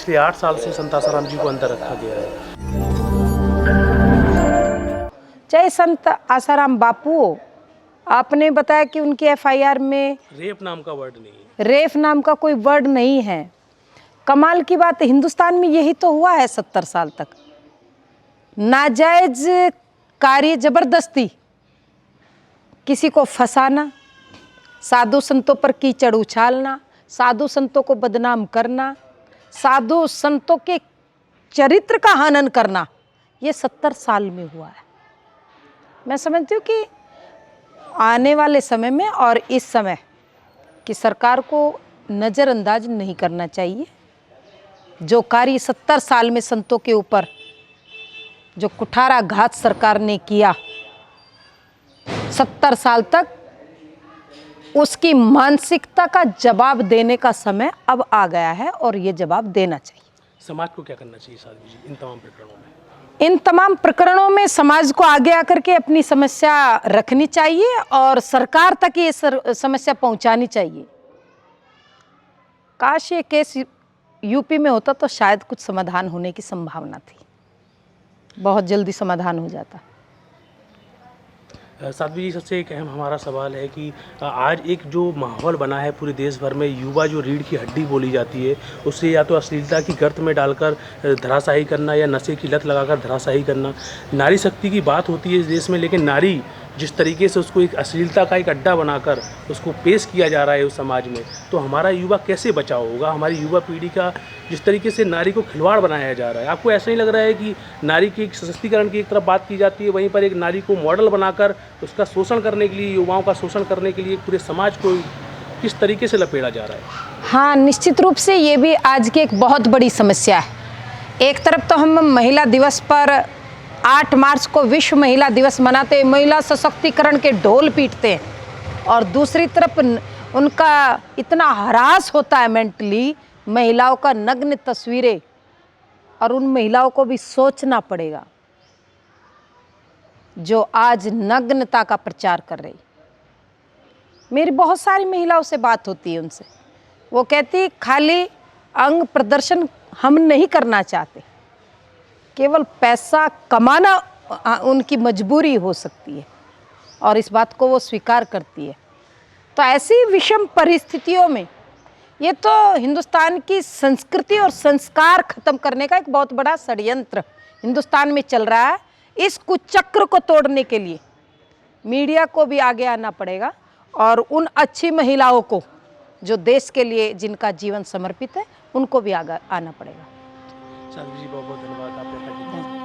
पिछले 8 साल से संत आसाराम जी को अंदर रखा गया है। जय संत आसाराम बापू, आपने बताया कि उनकी एफआईआर में रेप नाम का वर्ड नहीं है। रेप नाम का कोई वर्ड नहीं है। कमाल की बात, हिंदुस्तान में यही तो हुआ है 70 साल तक। नाजायज कार्य, जबरदस्ती किसी को फंसाना, साधु संतों पर कीचड़ उछालना, साधु संतों को बदनाम करना, साधु संतों के चरित्र का हनन करना, ये 70 साल में हुआ है। मैं समझती हूँ कि आने वाले समय में और इस समय की सरकार को नज़रअंदाज नहीं करना चाहिए। जो कार्य 70 साल में संतों के ऊपर जो कुठाराघात सरकार ने किया 70 साल तक, उसकी मानसिकता का जवाब देने का समय अब आ गया है और ये जवाब देना चाहिए। समाज को क्या करना चाहिए साध्वी जी इन तमाम प्रकरणों में? इन तमाम प्रकरणों में समाज को आगे आकर के अपनी समस्या रखनी चाहिए और सरकार तक ये समस्या पहुंचानी चाहिए। काश ये केस यूपी में होता तो शायद कुछ समाधान होने की संभावना थी, बहुत जल्दी समाधान हो जाता। साध्वी जी, सबसे एक अहम हमारा सवाल है कि आज एक जो माहौल बना है पूरे देश भर में, युवा जो रीढ़ की हड्डी बोली जाती है, उससे या तो अश्लीलता की गर्त में डालकर धराशायी करना या नशे की लत लगाकर धराशायी करना। नारी शक्ति की बात होती है इस देश में, लेकिन नारी जिस तरीके से उसको एक अश्लीलता का एक अड्डा बनाकर उसको पेश किया जा रहा है उस समाज में, तो हमारा युवा कैसे बचाव होगा? हमारी युवा पीढ़ी का जिस तरीके से नारी को खिलवाड़ बनाया जा रहा है, आपको ऐसा नहीं लग रहा है कि नारी के एक सशक्तिकरण की एक तरफ बात की जाती है, वहीं पर एक नारी को मॉडल बनाकर उसका शोषण करने के लिए, युवाओं का शोषण करने के लिए पूरे समाज को किस तरीके से लपेटा जा रहा है? हाँ, निश्चित रूप से ये भी आज की एक बहुत बड़ी समस्या है। एक तरफ तो हम महिला दिवस पर 8 मार्च को विश्व महिला दिवस मनाते हैं, महिला सशक्तिकरण के ढोल पीटते हैं, और दूसरी तरफ उनका इतना हरास होता है मेंटली, महिलाओं का नग्न तस्वीरें, और उन महिलाओं को भी सोचना पड़ेगा जो आज नग्नता का प्रचार कर रही। मेरी बहुत सारी महिलाओं से बात होती है, उनसे वो कहती खाली अंग प्रदर्शन हम नहीं करना चाहते, केवल पैसा कमाना उनकी मजबूरी हो सकती है, और इस बात को वो स्वीकार करती है। तो ऐसी विषम परिस्थितियों में ये तो हिंदुस्तान की संस्कृति और संस्कार खत्म करने का एक बहुत बड़ा षड्यंत्र हिंदुस्तान में चल रहा है। इस कुचक्र को तोड़ने के लिए मीडिया को भी आगे आना पड़ेगा, और उन अच्छी महिलाओं को जो देश के लिए जिनका जीवन समर्पित है, उनको भी आगे आना पड़ेगा। साध्वी जी, बहुत बहुत धन्यवाद आपने